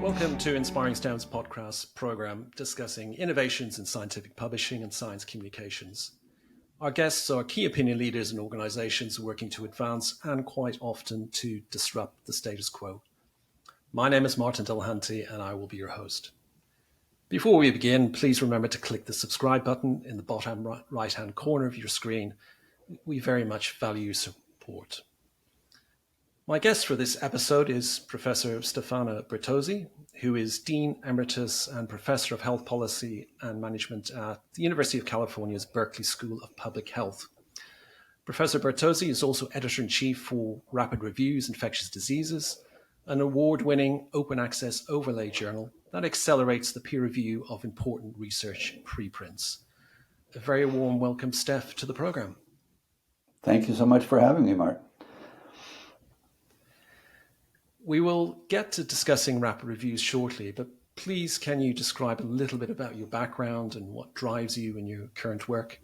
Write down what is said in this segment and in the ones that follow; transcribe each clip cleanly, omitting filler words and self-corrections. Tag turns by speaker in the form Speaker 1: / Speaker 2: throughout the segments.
Speaker 1: Welcome to Inspiring STEM's podcast program discussing innovations in scientific publishing and science communications. Our guests are key opinion leaders in organizations working to advance and quite often to disrupt the status quo. My name is Martin Delahanty and I will be your host. Before we begin, please remember to click the subscribe button in the bottom right-hand corner of your screen. We very much value your support. My guest for this episode is Professor Stefano Bertozzi, who is Dean Emeritus and Professor of Health Policy and Management at the University of California's Berkeley School of Public Health. Professor Bertozzi is also Editor-in-Chief for Reviews Infectious Diseases, an award-winning open access overlay journal that accelerates the peer review of important research preprints. A very warm welcome, Steph, to the program.
Speaker 2: Thank you so much for having me, Mark.
Speaker 1: We will get to discussing rapid reviews shortly, but please can you describe a little bit about your background and what drives you in your current work?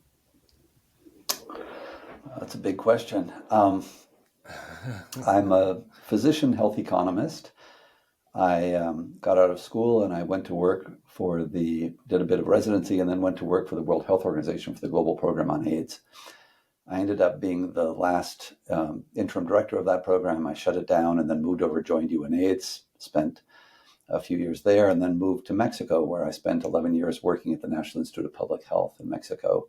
Speaker 2: That's a big question. I'm a physician health economist. I got out of school and I went to work did a bit of residency and then went to work for the World Health Organization for the Global Program on AIDS. I ended up being the last interim director of that program. I shut it down and then moved over, joined UNAIDS, spent a few years there, and then moved to Mexico, where I spent 11 years working at the National Institute of Public Health in Mexico.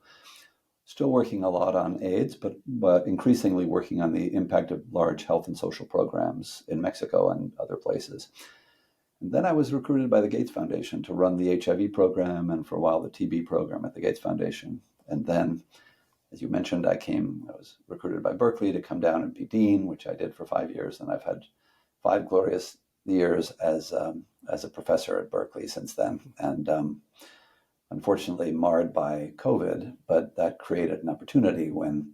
Speaker 2: Still working a lot on AIDS, but increasingly working on the impact of large health and social programs in Mexico and other places. And then I was recruited by the Gates Foundation to run the HIV program and for a while the TB program at the Gates Foundation. And then, as you mentioned, I was recruited by Berkeley to come down and be dean, which I did for 5 years. And I've had 5 glorious years as a professor at Berkeley since then. And unfortunately marred by COVID, but that created an opportunity when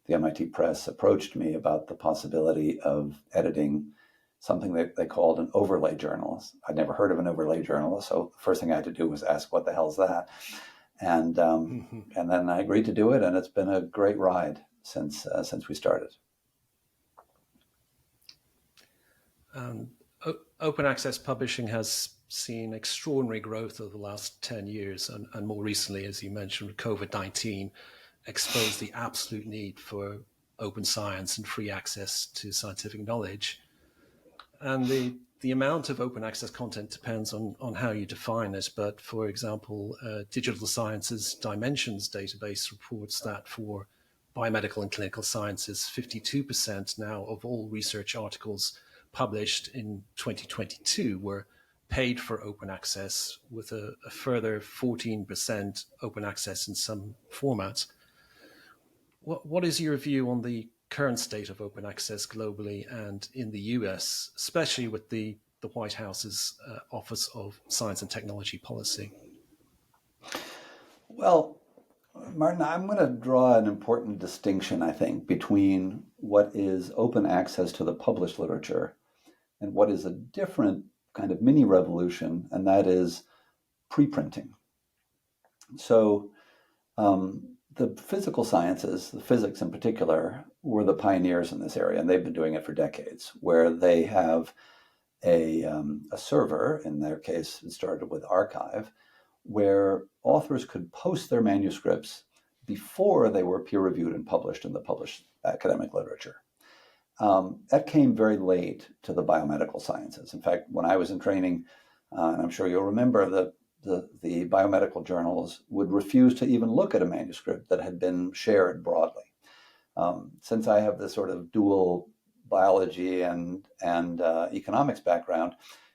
Speaker 2: the MIT Press approached me about the possibility of editing something that they called an overlay journal. I'd never heard of an overlay journal. So the first thing I had to do was ask, what the hell is that? And then I agreed to do it, and it's been a great ride since we started.
Speaker 1: Open access publishing has seen extraordinary growth over the last 10 years, and more recently, as you mentioned, COVID-19 exposed the absolute need for open science and free access to scientific knowledge. And the amount of open access content depends on how you define it. But for example, Digital Sciences Dimensions database reports that for biomedical and clinical sciences, 52% now of all research articles published in 2022 were paid for open access, with a further 14% open access in some formats. What is your view on the current state of open access globally and in the US, especially with the White House's Office of Science and Technology Policy?
Speaker 2: Well, Martin, I'm going to draw an important distinction, I think, between what is open access to the published literature and what is a different kind of mini revolution, and that is preprinting. So the physical sciences, the physics in particular, were the pioneers in this area, and they've been doing it for decades, where they have a server. In their case, it started with arXiv, where authors could post their manuscripts before they were peer-reviewed and published in the published academic literature. That came very late to the biomedical sciences. In fact, when I was in training, and I'm sure you'll remember, the biomedical journals would refuse to even look at a manuscript that had been shared broadly. Since I have this sort of dual biology and economics background,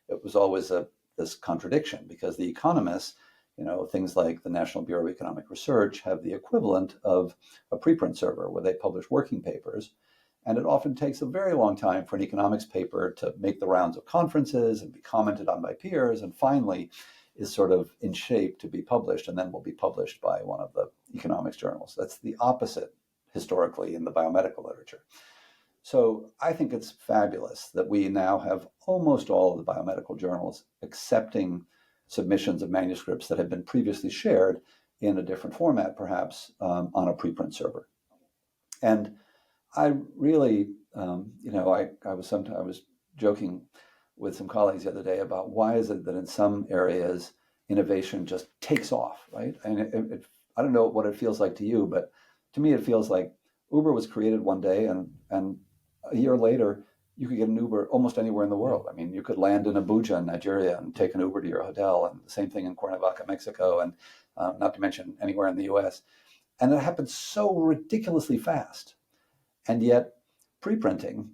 Speaker 2: it was always this contradiction, because the economists, things like the National Bureau of Economic Research have the equivalent of a preprint server where they publish working papers. And it often takes a very long time for an economics paper to make the rounds of conferences and be commented on by peers, and finally is sort of in shape to be published, and then will be published by one of the economics journals. That's the opposite historically in the biomedical literature. So I think it's fabulous that we now have almost all of the biomedical journals accepting submissions of manuscripts that have been previously shared in a different format, perhaps on a preprint server. And I really, I was joking with some colleagues the other day about why is it that in some areas innovation just takes off, right? And I don't know what it feels like to you, but to me it feels like Uber was created one day, and a year later you could get an Uber almost anywhere in the world. I mean, you could land in Abuja in Nigeria and take an Uber to your hotel, and the same thing in Cuernavaca, Mexico, and not to mention anywhere in the US. And it happened so ridiculously fast. And yet preprinting,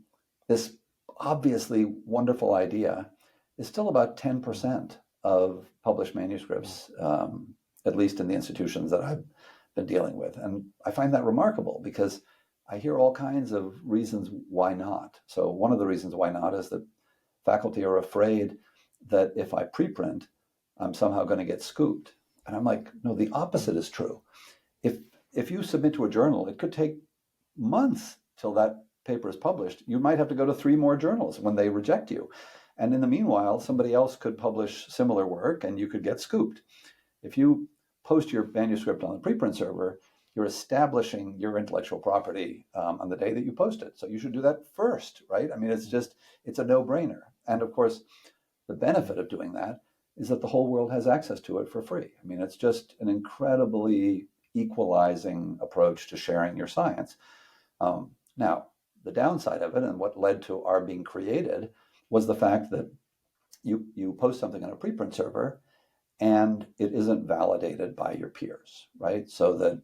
Speaker 2: this obviously wonderful idea, is still about 10% of published manuscripts, at least in the institutions that I've been dealing with. And I find that remarkable because I hear all kinds of reasons why not. So one of the reasons why not is that faculty are afraid that if I preprint, I'm somehow going to get scooped. And I'm like, no, the opposite is true. If you submit to a journal, it could take months till that paper is published. You might have to go to 3 more journals when they reject you. And in the meanwhile, somebody else could publish similar work and you could get scooped. If you post your manuscript on the preprint server, you're establishing your intellectual property on the day that you post it. So you should do that first, right? I mean, it's a no-brainer. And of course, the benefit of doing that is that the whole world has access to it for free. I mean, it's just an incredibly equalizing approach to sharing your science. Now, the downside of it and what led to our being created was the fact that you post something on a preprint server and it isn't validated by your peers, right? So that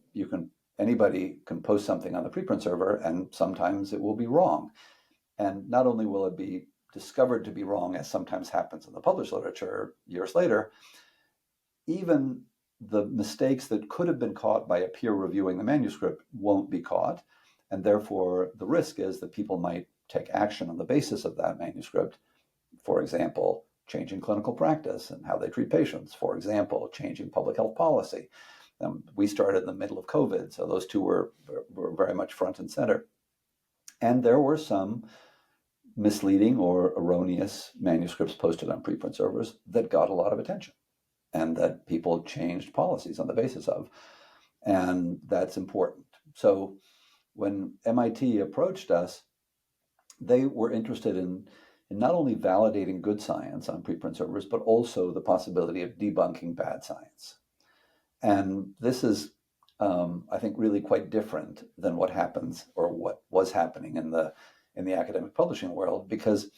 Speaker 2: anybody can post something on the preprint server and sometimes it will be wrong. And not only will it be discovered to be wrong, as sometimes happens in the published literature years later, even the mistakes that could have been caught by a peer reviewing the manuscript won't be caught. And therefore, the risk is that people might take action on the basis of that manuscript. For example, changing clinical practice and how they treat patients. For example, changing public health policy. We started in the middle of COVID, so those two were very much front and center. And there were some misleading or erroneous manuscripts posted on preprint servers that got a lot of attention and that people changed policies on the basis of. And that's important. So when MIT approached us, they were interested in not only validating good science on preprint servers, but also the possibility of debunking bad science. And this is, I think, really quite different than what happens or what was happening in the academic publishing world, because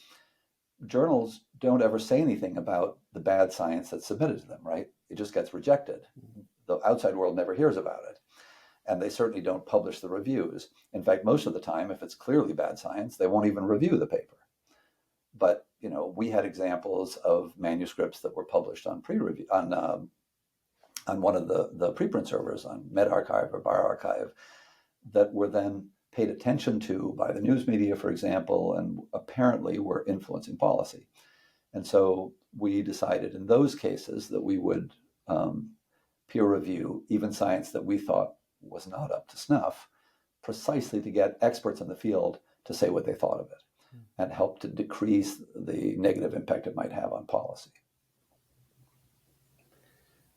Speaker 2: journals don't ever say anything about the bad science that's submitted to them, right? It just gets rejected. The outside world never hears about it. And they certainly don't publish the reviews. In fact, most of the time, if it's clearly bad science, they won't even review the paper. But we had examples of manuscripts that were published on pre-review on one of the preprint servers, on medRxiv or bioRxiv, that were then paid attention to by the news media, for example, and apparently were influencing policy. And so we decided in those cases that we would peer review even science that we thought was not up to snuff, precisely to get experts in the field to say what they thought of it and help to decrease the negative impact it might have on policy.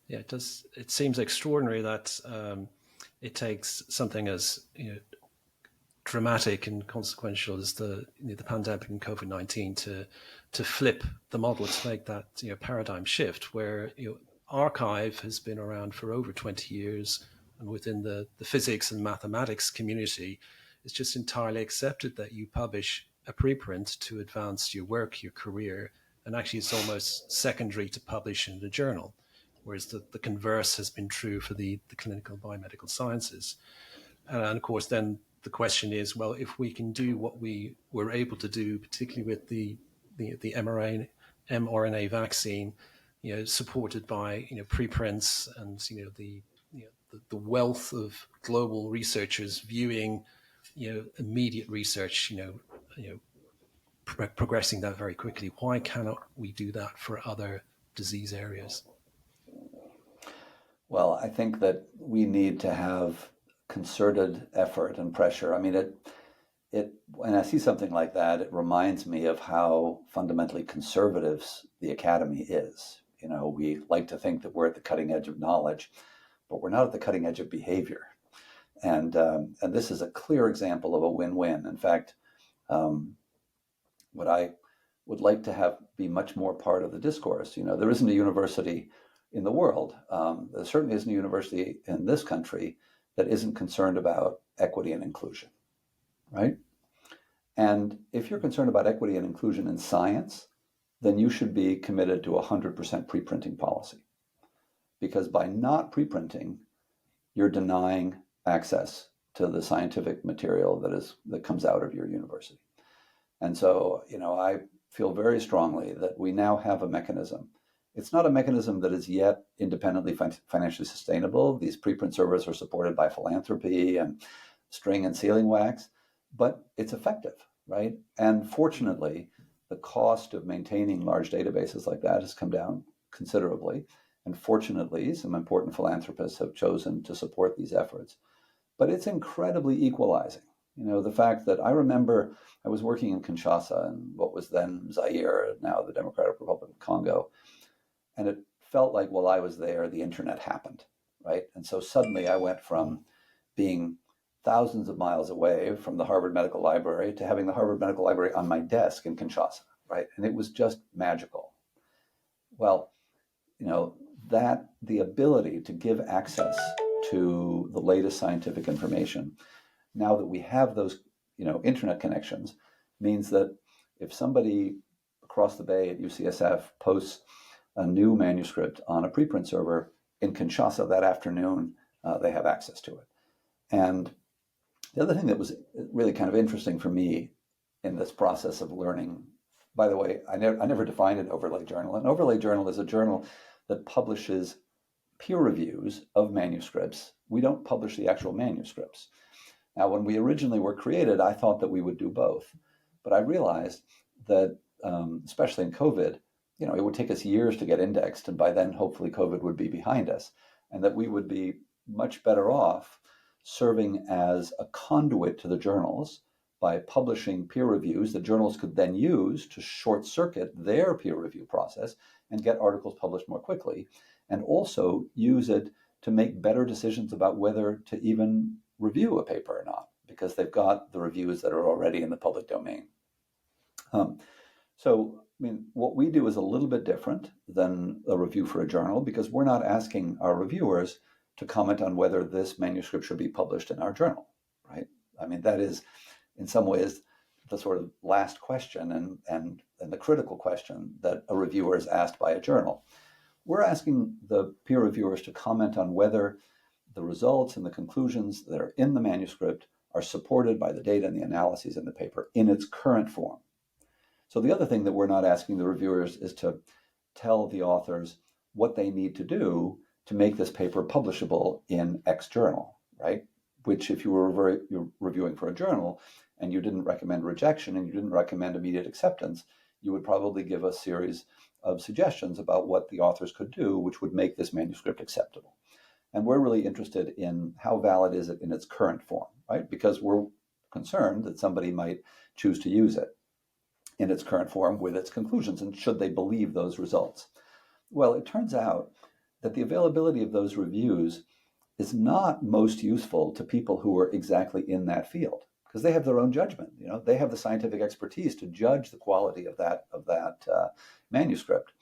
Speaker 1: Yeah, it does. It seems extraordinary that it takes something as dramatic and consequential as the pandemic and COVID-19 to flip the model, to make that paradigm shift, where archive has been around for over 20 years, and within the physics and mathematics community, it's just entirely accepted that you publish a preprint to advance your work, your career, and actually it's almost secondary to publish in the journal, whereas the converse has been true for the clinical biomedical sciences. And of course, then the question is, well, if we can do what we were able to do, particularly with the mRNA vaccine, supported by preprints and the wealth of global researchers viewing immediate research, progressing that very quickly. Why cannot we do that for other disease areas?
Speaker 2: Well, I think that we need to have concerted effort and pressure. I mean, when I see something like that, it reminds me of how fundamentally conservative the academy is. We like to think that we're at the cutting edge of knowledge, but we're not at the cutting edge of behavior. And this is a clear example of a win-win. In fact, what I would like to be much more part of the discourse. There isn't a university in the world, there certainly isn't a university in this country that isn't concerned about equity and inclusion, right? And if you're concerned about equity and inclusion in science, then you should be committed to 100% preprinting policy. Because by not preprinting, you're denying access to the scientific material that comes out of your university. And so, I feel very strongly that we now have a mechanism. It's not a mechanism that is yet independently financially sustainable. These preprint servers are supported by philanthropy and string and sealing wax, but it's effective, right? And fortunately, the cost of maintaining large databases like that has come down considerably. And fortunately, some important philanthropists have chosen to support these efforts. But it's incredibly equalizing. The fact that I remember I was working in Kinshasa in what was then Zaire, now the Democratic Republic of Congo. And it felt like while I was there, the internet happened, right? And so suddenly I went from being thousands of miles away from the Harvard Medical Library to having the Harvard Medical Library on my desk in Kinshasa, right? And it was just magical. Well, that the ability to give access to the latest scientific information, now that we have those, internet connections, means that if somebody across the bay at UCSF posts a new manuscript on a preprint server in Kinshasa that afternoon, they have access to it. And the other thing that was really kind of interesting for me in this process of learning, by the way, I never defined an overlay journal. An overlay journal is a journal that publishes peer reviews of manuscripts. We don't publish the actual manuscripts. Now, when we originally were created, I thought that we would do both. But I realized that, especially in COVID, it would take us years to get indexed, and by then, hopefully, COVID would be behind us, and that we would be much better off serving as a conduit to the journals by publishing peer reviews that journals could then use to short circuit their peer review process and get articles published more quickly, and also use it to make better decisions about whether to even review a paper or not, because they've got the reviews that are already in the public domain. What we do is a little bit different than a review for a journal, because we're not asking our reviewers to comment on whether this manuscript should be published in our journal, right? That is, in some ways, the sort of last question and the critical question that a reviewer is asked by a journal. We're asking the peer reviewers to comment on whether the results and the conclusions that are in the manuscript are supported by the data and the analyses in the paper in its current form. So the other thing that we're not asking the reviewers is to tell the authors what they need to do to make this paper publishable in X journal, right? Which, if you were you're reviewing for a journal and you didn't recommend rejection and you didn't recommend immediate acceptance, you would probably give a series of suggestions about what the authors could do, which would make this manuscript acceptable. And we're really interested in how valid is it in its current form, right? Because we're concerned that somebody might choose to use it in its current form with its conclusions, and should they believe those results? Well, it turns out that the availability of those reviews is not most useful to people who are exactly in that field, because they have their own judgment. They have the scientific expertise to judge the quality of that manuscript.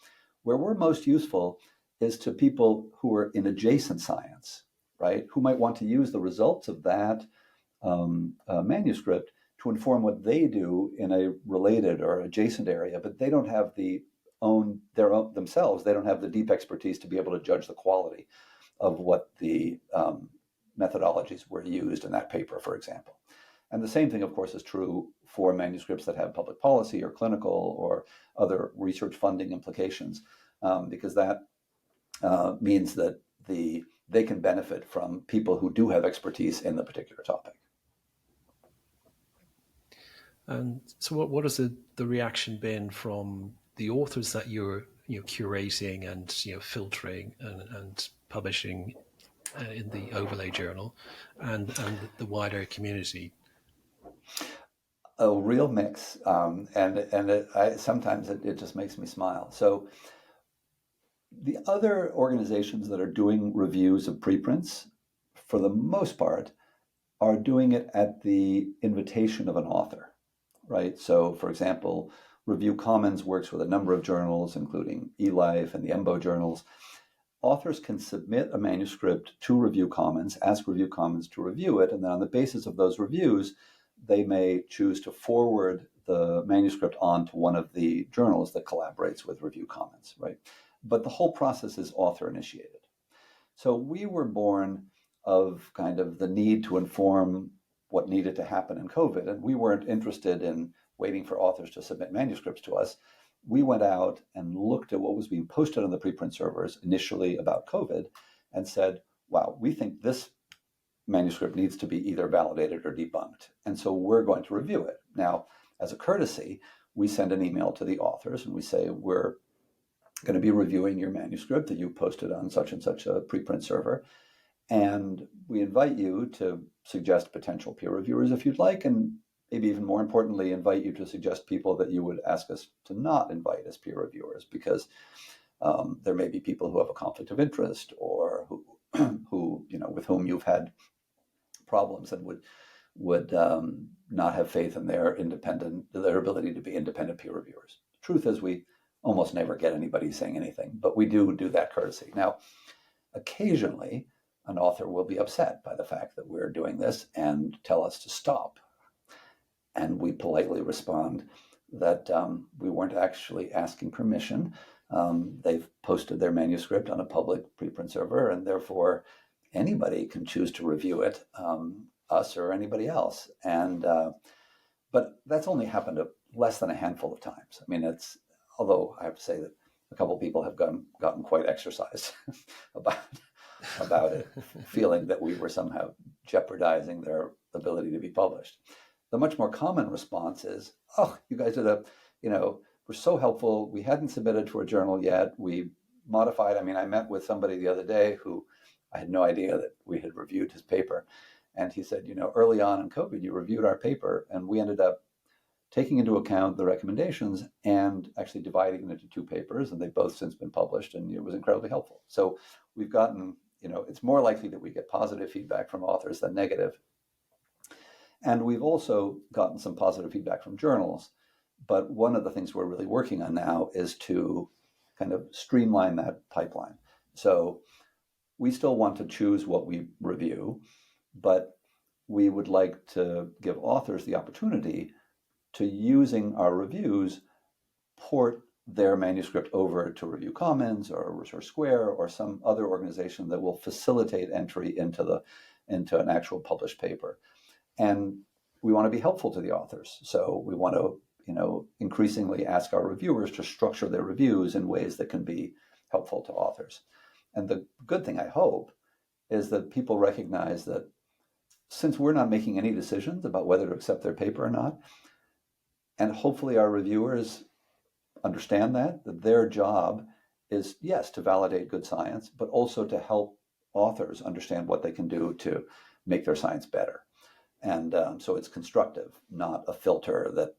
Speaker 2: Where we're most useful is to people who are in adjacent science, right? Who might want to use the results of that manuscript to inform what they do in a related or adjacent area, but they don't have themselves. They don't have the deep expertise to be able to judge the quality of what the methodologies were used in that paper, for example. And the same thing, of course, is true for manuscripts that have public policy or clinical or other research funding implications, because that means that they can benefit from people who do have expertise in the particular topic.
Speaker 1: And so what has the reaction been from the authors that you're curating and filtering and publishing in the overlay journal, and the wider community?
Speaker 2: A real mix, sometimes it just makes me smile. So the other organizations that are doing reviews of preprints, for the most part, are doing it at the invitation of an author, right? So, for example, Review Commons works with a number of journals, including eLife and the EMBO journals. Authors can submit a manuscript to Review Commons, ask Review Commons to review it, and then on the basis of those reviews, they may choose to forward the manuscript on to one of the journals that collaborates with Review Commons, right? But the whole process is author initiated. So we were born of kind of the need to inform what needed to happen in COVID, and we weren't interested in waiting for authors to submit manuscripts to us. We went out and looked at what was being posted on the preprint servers initially about COVID and said, wow, we think this manuscript needs to be either validated or debunked. And so we're going to review it. Now, as a courtesy, we send an email to the authors and we say, we're going to be reviewing your manuscript that you posted on such and such a preprint server. And we invite you to suggest potential peer reviewers if you'd like, and maybe even more importantly, invite you to suggest people that you would ask us to not invite as peer reviewers, because there may be people who have a conflict of interest or who with whom you've had problems and would not have faith in their ability to be independent peer reviewers. The truth is, we almost never get anybody saying anything, but we do that courtesy. Now, occasionally, an author will be upset by the fact that we're doing this and tell us to stop. And we politely respond that we weren't actually asking permission. They've posted their manuscript on a public preprint server, and therefore anybody can choose to review it, us or anybody else. But that's only happened less than a handful of times. I mean, although I have to say that a couple of people have gotten quite exercised about it, feeling that we were somehow jeopardizing their ability to be published. The much more common response is, oh, you guys were so helpful. We hadn't submitted to a journal yet. We modified. I mean, I met with somebody the other day who I had no idea that we had reviewed his paper. And he said, early on in COVID, you reviewed our paper, and we ended up taking into account the recommendations and actually dividing them into two papers, and they've both since been published, and it was incredibly helpful. So we've gotten, it's more likely that we get positive feedback from authors than negative. And we've also gotten some positive feedback from journals. But one of the things we're really working on now is to kind of streamline that pipeline. So we still want to choose what we review, but we would like to give authors the opportunity to, using our reviews, port their manuscript over to Review Commons or Resource Square or some other organization that will facilitate entry into an actual published paper. And we want to be helpful to the authors. So we want to, increasingly ask our reviewers to structure their reviews in ways that can be helpful to authors. And the good thing, I hope, is that people recognize that since we're not making any decisions about whether to accept their paper or not, and hopefully our reviewers understand that their job is, yes, to validate good science, but also to help authors understand what they can do to make their science better. And so it's constructive, not a filter that,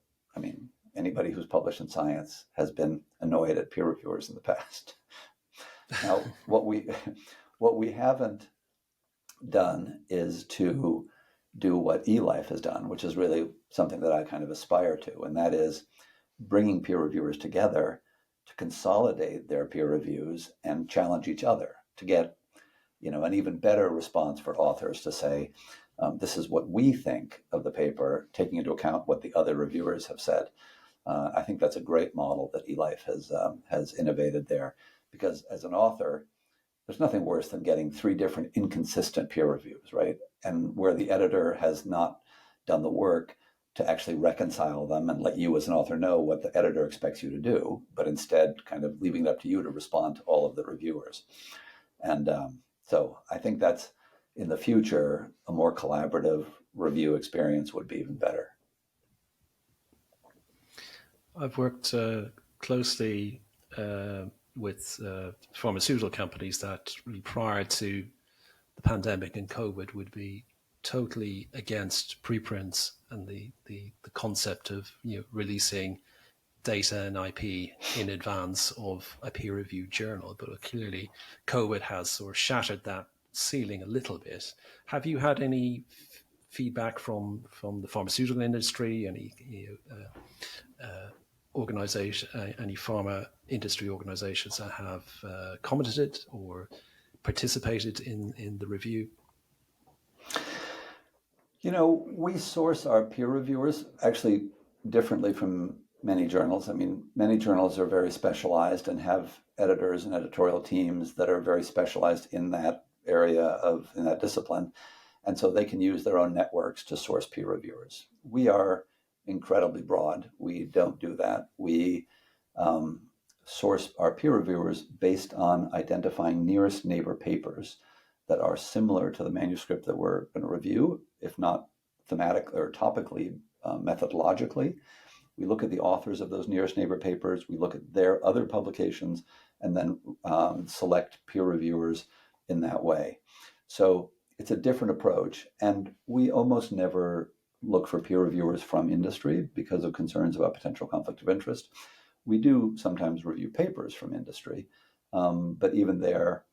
Speaker 2: anybody who's published in science has been annoyed at peer reviewers in the past. Now, what we haven't done is to do what eLife has done, which is really something that I kind of aspire to, and that is bringing peer reviewers together to consolidate their peer reviews and challenge each other to get, an even better response for authors to say, this is what we think of the paper, taking into account what the other reviewers have said. I think that's a great model that eLife has innovated there, because as an author, there's nothing worse than getting 3 different inconsistent peer reviews, right? And where the editor has not done the work to actually reconcile them and let you as an author know what the editor expects you to do, but instead kind of leaving it up to you to respond to all of the reviewers. And so I think that's, in the future, a more collaborative review experience would be even better.
Speaker 1: I've worked closely with pharmaceutical companies that really, prior to the pandemic and COVID, would be totally against preprints and the concept of releasing data and IP in advance of a peer-reviewed journal. But clearly, COVID has sort of shattered that ceiling a little bit. Have you had any feedback from the pharmaceutical industry? Any organization, any pharma industry organizations that have commented or participated in the review?
Speaker 2: We source our peer reviewers actually differently from many journals. I mean, many journals are very specialized and have editors and editorial teams that are very specialized in that area in that discipline. And so they can use their own networks to source peer reviewers. We are incredibly broad. We don't do that. We source our peer reviewers based on identifying nearest neighbor papers that are similar to the manuscript that we're going to review, if not thematically or topically, methodologically. We look at the authors of those nearest neighbor papers, we look at their other publications, and then select peer reviewers in that way. So it's a different approach, and we almost never look for peer reviewers from industry because of concerns about potential conflict of interest. We do sometimes review papers from industry, but even there,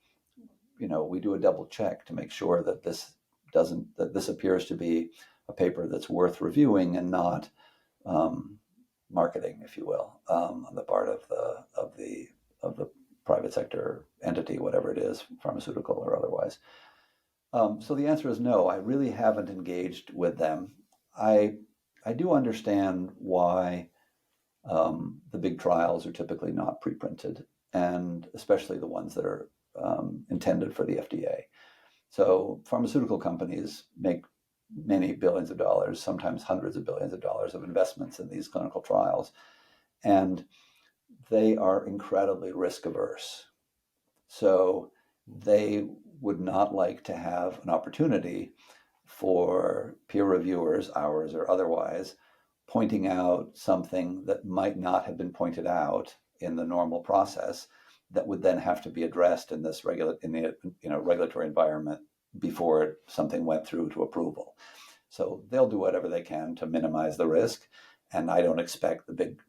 Speaker 2: we do a double check to make sure that this appears to be a paper that's worth reviewing and not marketing, if you will, on the part of the private sector entity, whatever it is, pharmaceutical or otherwise. So the answer is no. I really haven't engaged with them. I do understand why the big trials are typically not preprinted, and especially the ones that are intended for the FDA. So pharmaceutical companies make many billions of dollars, sometimes hundreds of billions of dollars of investments in these clinical trials. And they are incredibly risk averse. So they would not like to have an opportunity for peer reviewers, ours or otherwise, pointing out something that might not have been pointed out in the normal process that would then have to be addressed in this regulatory environment before something went through to approval. So they'll do whatever they can to minimize the risk, and I don't expect the big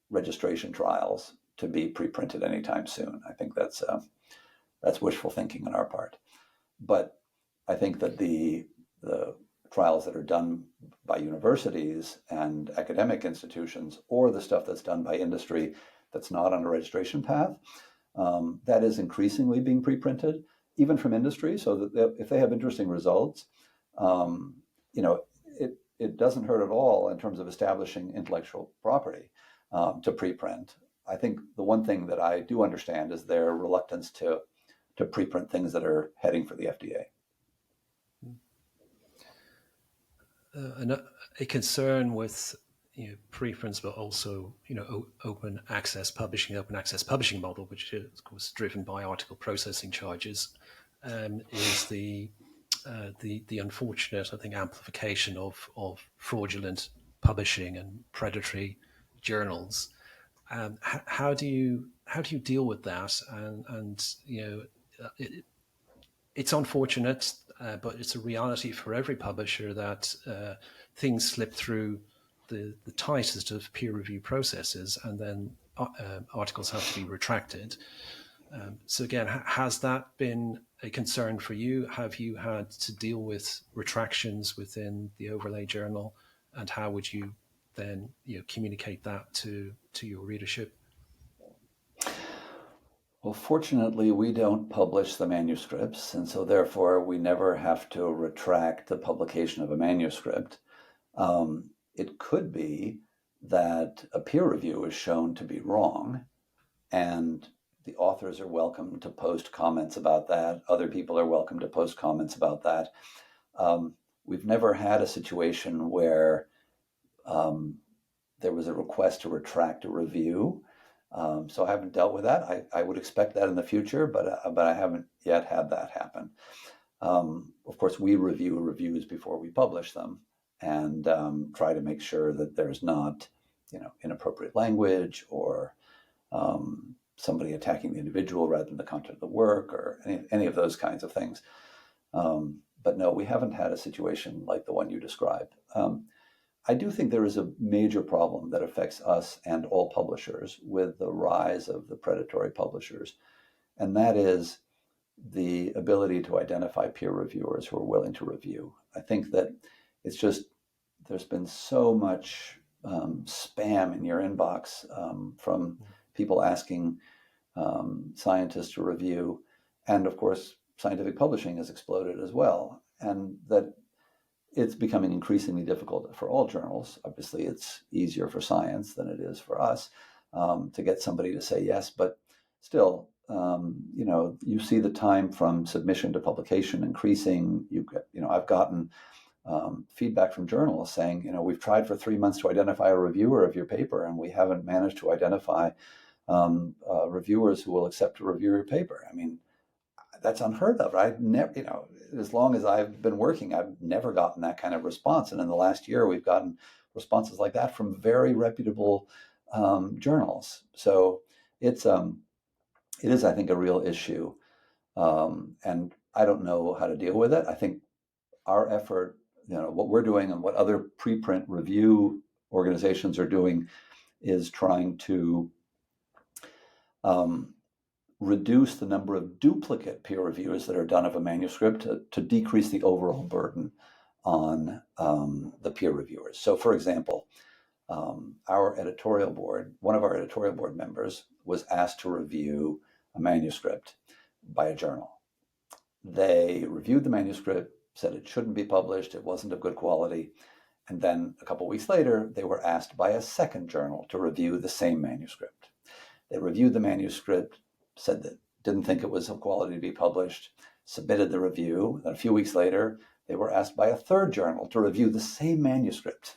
Speaker 2: registration trials to be pre-printed anytime soon. I think that's wishful thinking on our part. But I think that the trials that are done by universities and academic institutions, or the stuff that's done by industry that's not on a registration path, that is increasingly being pre-printed, even from industry, so that if they have interesting results, it doesn't hurt at all in terms of establishing intellectual property to preprint. I think the one thing that I do understand is their reluctance to preprint things that are heading for the FDA.
Speaker 1: A concern with preprints, but also open access publishing model, which is of course driven by article processing charges, is the unfortunate, I think, amplification of fraudulent publishing and predatory journals. How do you deal with that? And it's unfortunate, but it's a reality for every publisher that things slip through the tightest of peer review processes, and then articles have to be retracted. So again, has that been a concern for you? Have you had to deal with retractions within the overlay journal, and how would you then communicate that to your readership?
Speaker 2: Well, fortunately, we don't publish the manuscripts, and so therefore we never have to retract the publication of a manuscript. It could be that a peer review is shown to be wrong, and the authors are welcome to post comments about that. Other people are welcome to post comments about that. We've never had a situation where there was a request to retract a review. So I haven't dealt with that. I would expect that in the future, but I haven't yet had that happen. Of course, we review reviews before we publish them, and try to make sure that there's not, inappropriate language or somebody attacking the individual rather than the content of the work, or any of those kinds of things. But no, we haven't had a situation like the one you described. I do think there is a major problem that affects us and all publishers with the rise of the predatory publishers, and that is the ability to identify peer reviewers who are willing to review. I think that it's just, there's been so much spam in your inbox from people asking scientists to review. And of course, scientific publishing has exploded as well. And that it's becoming increasingly difficult for all journals. Obviously, it's easier for science than it is for us to get somebody to say yes. But still, you see the time from submission to publication increasing. I've gotten feedback from journalists saying, we've tried for 3 months to identify a reviewer of your paper, and we haven't managed to identify reviewers who will accept to review your paper. I mean, that's unheard of. I've never, as long as I've been working, I've never gotten that kind of response. And in the last year, we've gotten responses like that from very reputable journals. So it is, I think, a real issue. And I don't know how to deal with it. I think our effort, what we're doing and what other preprint review organizations are doing is trying to reduce the number of duplicate peer reviews that are done of a manuscript to decrease the overall burden on the peer reviewers. So, for example, our editorial board, one of our editorial board members was asked to review a manuscript by a journal. They reviewed the manuscript, said it shouldn't be published, it wasn't of good quality, and then a couple of weeks later, they were asked by a second journal to review the same manuscript. They reviewed the manuscript, said that didn't think it was of quality to be published, submitted the review. And a few weeks later, they were asked by a third journal to review the same manuscript.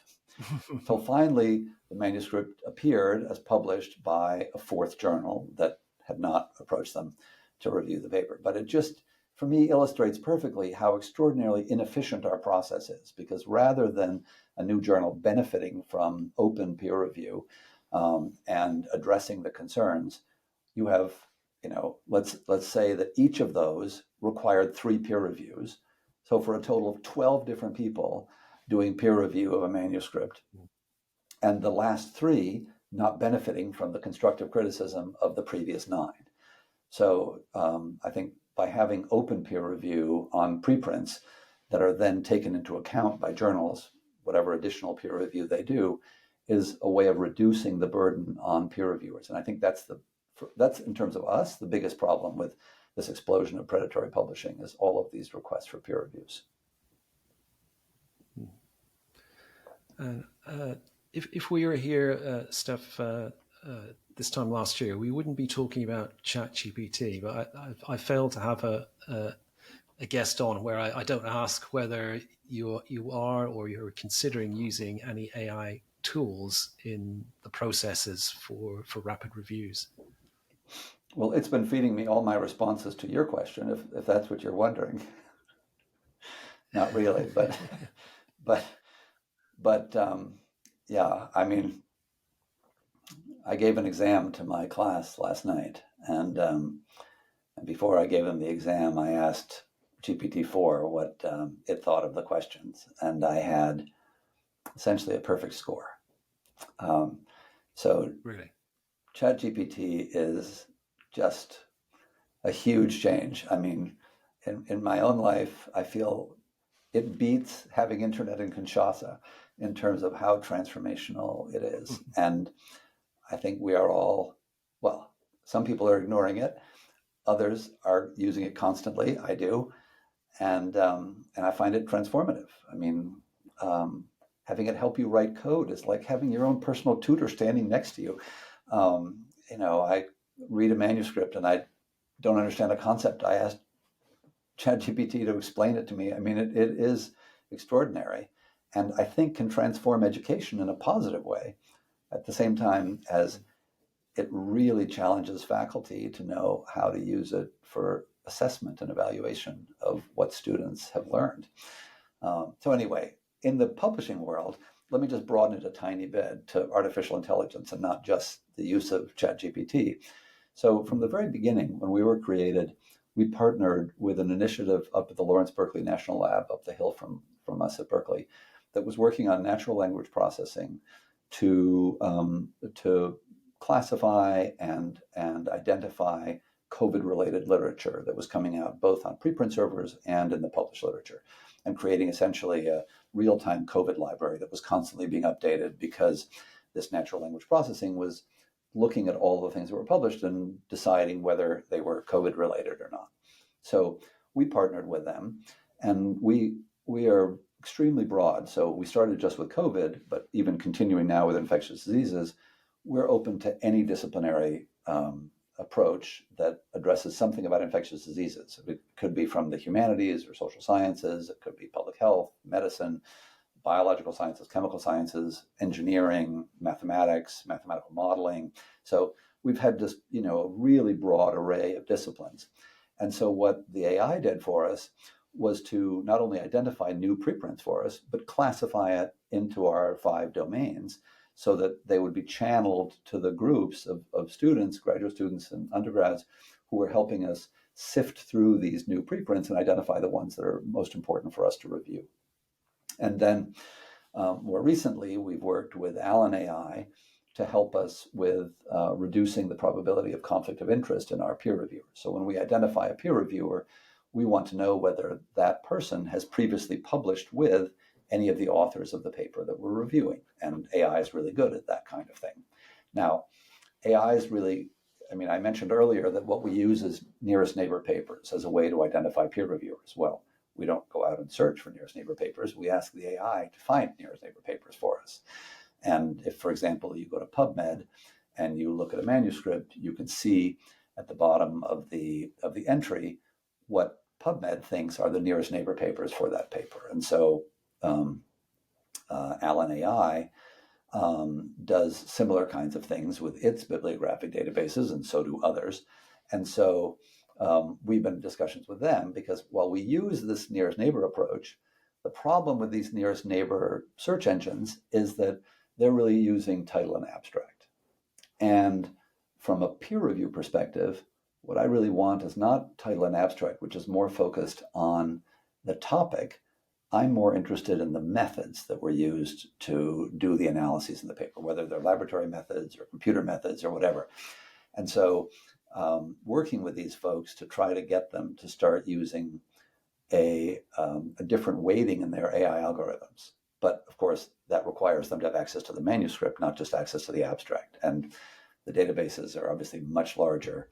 Speaker 2: So finally, the manuscript appeared as published by a fourth journal that had not approached them to review the paper. But it just, for me, illustrates perfectly how extraordinarily inefficient our process is, because rather than a new journal benefiting from open peer review and addressing the concerns, you have, let's say that each of those required 3 peer reviews. So for a total of 12 different people doing peer review of a manuscript, and the last 3 not benefiting from the constructive criticism of the previous 9. So I think by having open peer review on preprints that are then taken into account by journals, whatever additional peer review they do, is a way of reducing the burden on peer reviewers. And I think that's in terms of us, the biggest problem with this explosion of predatory publishing is all of these requests for peer reviews.
Speaker 1: And if we were here, Steph, this time last year, we wouldn't be talking about ChatGPT, but I failed to have a guest on where I don't ask whether you are or you're considering using any AI tools in the processes for rapid reviews.
Speaker 2: Well, it's been feeding me all my responses to your question, if that's what you're wondering. Not really, but yeah, I mean, I gave an exam to my class last night, and before I gave them the exam, I asked GPT-4 what it thought of the questions, and I had essentially a perfect score. So
Speaker 1: really,
Speaker 2: ChatGPT is just a huge change. I mean, in my own life, I feel it beats having internet in Kinshasa in terms of how transformational it is. And I think we are all, well, some people are ignoring it. Others are using it constantly. I do. And I find it transformative. I mean, having it help you write code is like having your own personal tutor standing next to you. I read a manuscript and I don't understand a concept. I asked ChatGPT to explain it to me. I mean, it is extraordinary, and I think can transform education in a positive way at the same time as it really challenges faculty to know how to use it for assessment and evaluation of what students have learned. So anyway, in the publishing world, let me just broaden it a tiny bit to artificial intelligence and not just the use of ChatGPT. So from the very beginning, when we were created, we partnered with an initiative up at the Lawrence Berkeley National Lab up the hill from us at Berkeley that was working on natural language processing to classify and identify COVID-related literature that was coming out both on preprint servers and in the published literature, and creating essentially a real-time COVID library that was constantly being updated because this natural language processing was looking at all the things that were published and deciding whether they were COVID-related or not. So we partnered with them, and we are extremely broad. So we started just with COVID, but even continuing now with infectious diseases, we're open to any disciplinary approach that addresses something about infectious diseases. It could be from the humanities or social sciences, it could be public health, medicine, biological sciences, chemical sciences, engineering, mathematics, mathematical modeling. So we've had just, a really broad array of disciplines. And so what the AI did for us was to not only identify new preprints for us, but classify it into our 5 domains so that they would be channeled to the groups of students, graduate students and undergrads, who are helping us sift through these new preprints and identify the ones that are most important for us to review. And then more recently, we've worked with Alan AI to help us with reducing the probability of conflict of interest in our peer reviewers. So when we identify a peer reviewer, we want to know whether that person has previously published with any of the authors of the paper that we're reviewing. And AI is really good at that kind of thing. Now, AI is really, I mentioned earlier that what we use is nearest neighbor papers as a way to identify peer reviewers. Well, we don't go out and search for nearest neighbor papers. We ask the AI to find nearest neighbor papers for us. And if, for example, you go to PubMed and you look at a manuscript, you can see at the bottom of the entry what PubMed thinks are the nearest neighbor papers for that paper. And so Alan AI does similar kinds of things with its bibliographic databases, and so do others. And so we've been in discussions with them because while we use this nearest neighbor approach, the problem with these nearest neighbor search engines is that they're really using title and abstract. And from a peer review perspective, what I really want is not title and abstract, which is more focused on the topic. I'm more interested in the methods that were used to do the analyses in the paper, whether they're laboratory methods or computer methods or whatever. And so working with these folks to try to get them to start using a different weighting in their AI algorithms. But of course, that requires them to have access to the manuscript, not just access to the abstract. And the databases are obviously much larger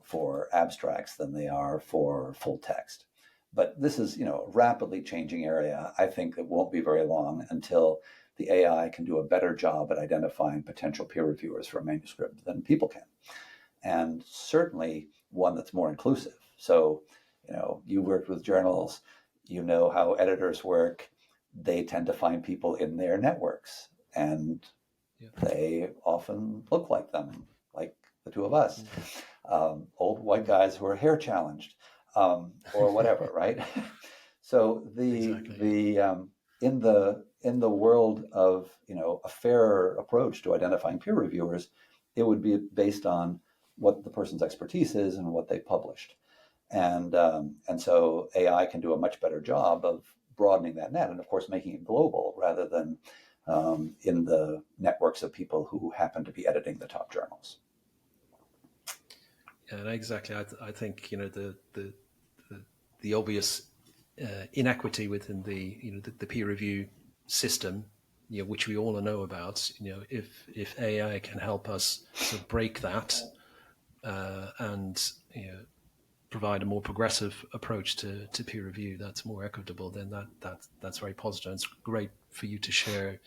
Speaker 2: for abstracts than they are for full text. But this is, a rapidly changing area. I think it won't be very long until the AI can do a better job at identifying potential peer reviewers for a manuscript than people can. And certainly one that's more inclusive. So, you worked with journals, you know how editors work. They tend to find people in their networks, and they often look like them, like the two of us, old white guys who are hair challenged. Or whatever, right? So in the world of a fairer approach to identifying peer reviewers, it would be based on what the person's expertise is and what they published, and so AI can do a much better job of broadening that net, and of course making it global rather than in the networks of people who happen to be editing the top journals.
Speaker 1: Yeah, exactly. I think the obvious inequity within the peer review system, which we all know about. If AI can help us to break that and provide a more progressive approach to peer review that's more equitable, then that's very positive. It's great for you to share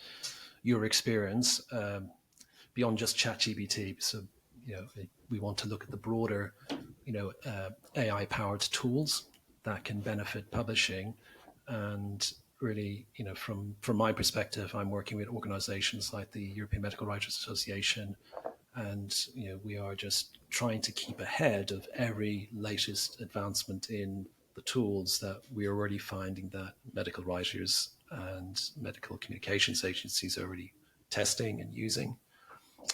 Speaker 1: your experience beyond just ChatGPT. So we want to look at the broader AI-powered tools that can benefit publishing. And really, from my perspective, I'm working with organizations like the European Medical Writers Association, and we are just trying to keep ahead of every latest advancement in the tools that we are already finding that medical writers and medical communications agencies are already testing and using.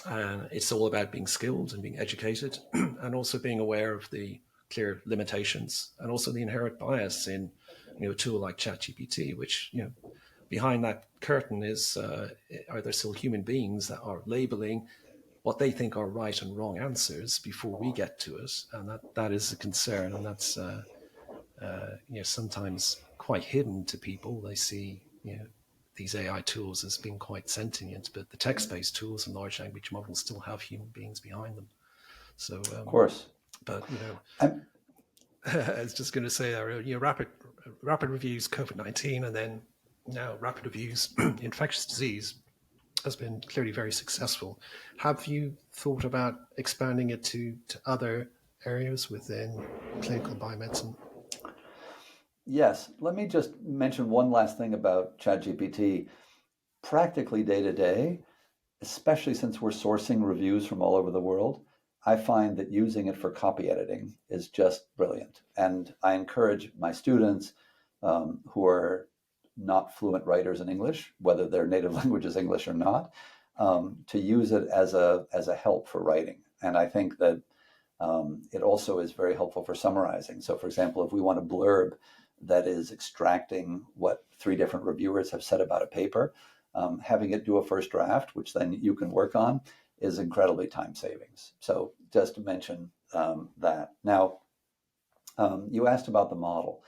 Speaker 1: And it's all about being skilled and being educated and also being aware of the clear limitations and also the inherent bias in a tool like ChatGPT, which behind that curtain is are there still human beings that are labeling what they think are right and wrong answers before we get to it, and that is a concern, and that's sometimes quite hidden to people. They see these AI tools as being quite sentient, but the text-based tools and large language models still have human beings behind them. So,
Speaker 2: Of course.
Speaker 1: but
Speaker 2: I'm,
Speaker 1: I was just going to say, rapid reviews COVID-19, and then now rapid reviews infectious disease has been clearly very successful. Have you thought about expanding it to other areas within clinical biomedicine?
Speaker 2: yes, let me just mention one last thing about ChatGPT. Practically day to day, especially since we're sourcing reviews from all over the world, I find that using it for copy editing is just brilliant. And I encourage my students who are not fluent writers in English, whether their native language is English or not, to use it as a help for writing. And I think that it also is very helpful for summarizing. So, for example, if we want a blurb that is extracting what 3 different reviewers have said about a paper, having it do a first draft, which then you can work on, is incredibly time savings. So just to mention that. Now, you asked about the model.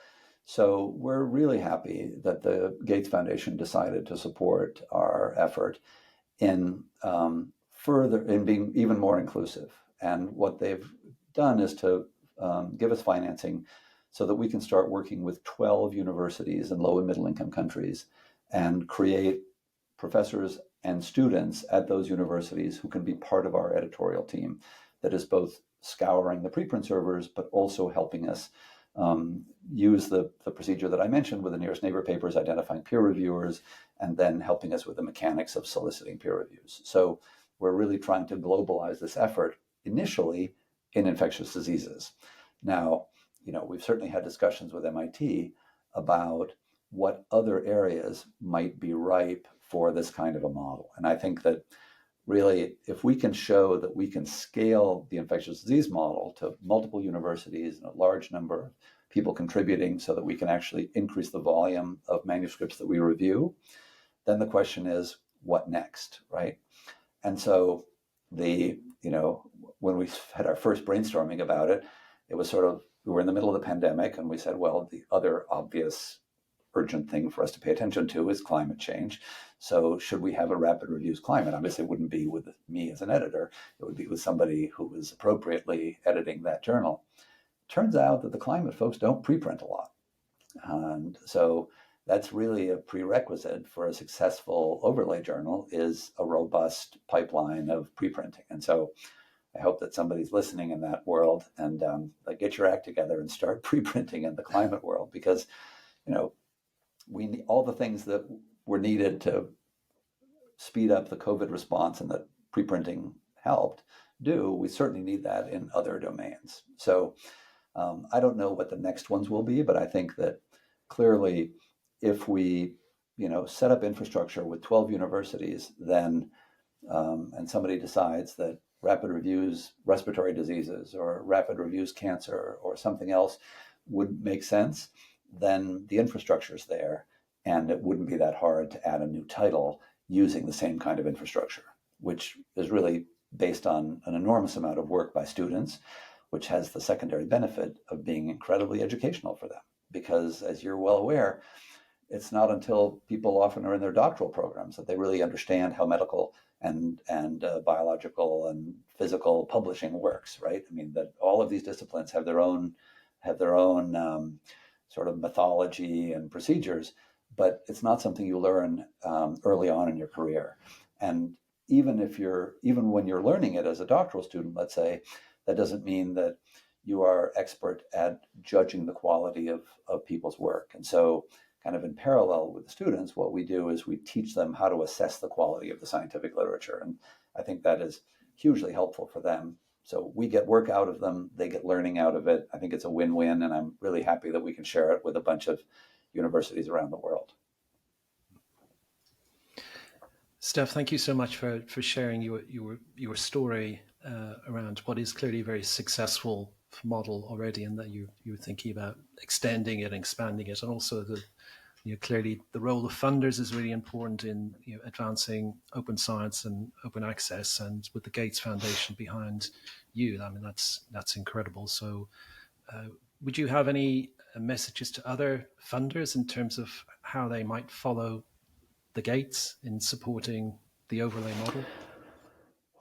Speaker 2: So we're really happy that the Gates Foundation decided to support our effort in in being even more inclusive. And what they've done is to give us financing so that we can start working with 12 universities in low and middle income countries and create professors and students at those universities who can be part of our editorial team that is both scouring the preprint servers, but also helping us use the procedure that I mentioned with the nearest neighbor papers, identifying peer reviewers, and then helping us with the mechanics of soliciting peer reviews. So we're really trying to globalize this effort initially in infectious diseases. Now, we've certainly had discussions with MIT about what other areas might be ripe for this kind of a model. And I think that really, if we can show that we can scale the infectious disease model to multiple universities and a large number of people contributing so that we can actually increase the volume of manuscripts that we review, then the question is, what next, right? And so when we had our first brainstorming about it, it was we were in the middle of the pandemic, and we said, well, the other obvious urgent thing for us to pay attention to is climate change. So should we have a rapid reviews climate? Obviously, it wouldn't be with me as an editor. It would be with somebody who was appropriately editing that journal. Turns out that the climate folks don't preprint a lot. And so that's really a prerequisite for a successful overlay journal, is a robust pipeline of preprinting. And so I hope that somebody's listening in that world and get your act together and start preprinting in the climate world, because we need all the things that were needed to speed up the COVID response and that preprinting helped do. We certainly need that in other domains. So I don't know what the next ones will be, but I think that clearly if we set up infrastructure with 12 universities, then and somebody decides that rapid reviews respiratory diseases or rapid reviews cancer or something else would make sense, then the infrastructure is there, and it wouldn't be that hard to add a new title using the same kind of infrastructure, which is really based on an enormous amount of work by students, which has the secondary benefit of being incredibly educational for them. Because as you're well aware, it's not until people often are in their doctoral programs that they really understand how medical and biological and physical publishing works, right? I mean, that all of these disciplines have their own sort of mythology and procedures, but it's not something you learn early on in your career. And even when you're learning it as a doctoral student, let's say, that doesn't mean that you are expert at judging the quality of people's work. And so kind of in parallel with the students, what we do is we teach them how to assess the quality of the scientific literature. And I think that is hugely helpful for them. So we get work out of them, they get learning out of it. I think it's a win-win, and I'm really happy that we can share it with a bunch of universities around the world.
Speaker 1: Steph, thank you so much for sharing your story around what is clearly a very successful model already, and that you're thinking about extending it, expanding it, and also the clearly the role of funders is really important in advancing open science and open access. And with the Gates Foundation behind you, I mean, that's incredible. So would you have any messages to other funders in terms of how they might follow the Gates in supporting the overlay model?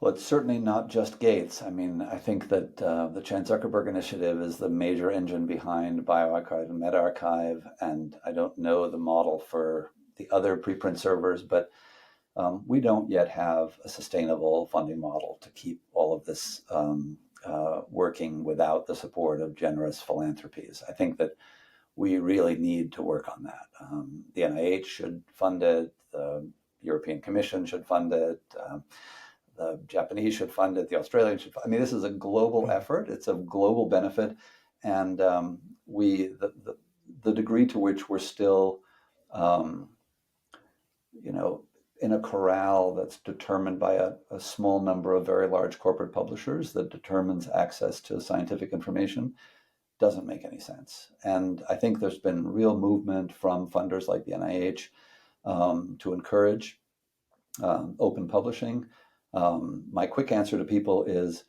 Speaker 2: Well, it's certainly not just Gates. I mean, I think that the Chan Zuckerberg Initiative is the major engine behind bioRxiv and medRxiv, and I don't know the model for the other preprint servers, but we don't yet have a sustainable funding model to keep all of this working without the support of generous philanthropies. I think that we really need to work on that. The NIH should fund it, the European Commission should fund it, the Japanese should fund it, the Australians should fund it. I mean, this is a global effort. It's of global benefit. And the degree to which we're still, in a corral that's determined by a small number of very large corporate publishers that determines access to scientific information doesn't make any sense. And I think there's been real movement from funders like the NIH to encourage open publishing. My quick answer to people is,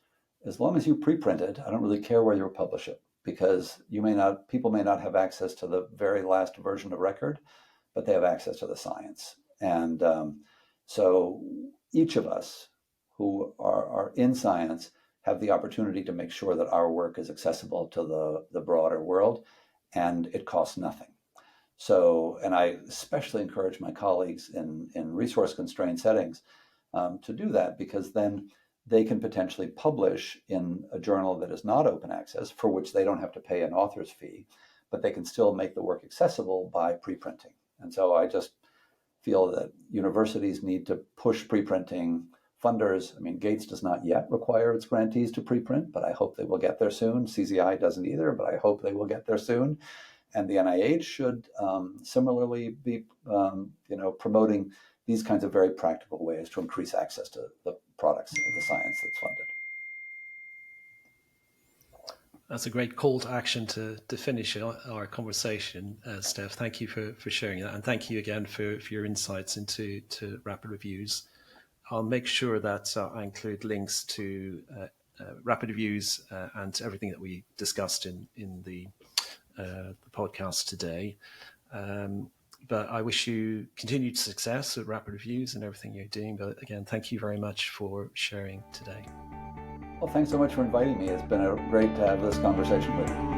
Speaker 2: as long as you preprint it, I don't really care where you publish it, because people may not have access to the very last version of record, but they have access to the science. And so each of us who are in science have the opportunity to make sure that our work is accessible to the broader world, and it costs nothing. So, and I especially encourage my colleagues in resource-constrained settings to do that, because then they can potentially publish in a journal that is not open access, for which they don't have to pay an author's fee, but they can still make the work accessible by preprinting. And so I just feel that universities need to push preprinting. Funders, I mean, Gates does not yet require its grantees to preprint, but I hope they will get there soon. CZI doesn't either, but I hope they will get there soon. And the NIH should similarly be, promoting these kinds of very practical ways to increase access to the products of the science that's funded.
Speaker 1: That's a great call to action to finish our conversation, Steph. Thank you for sharing that. And thank you again for your insights into Rapid Reviews. I'll make sure that I include links to Rapid Reviews and everything that we discussed in the podcast today. But I wish you continued success at Rapid Reviews and everything you're doing. But again, thank you very much for sharing today.
Speaker 2: Well, thanks so much for inviting me. It's been great to have this conversation with you.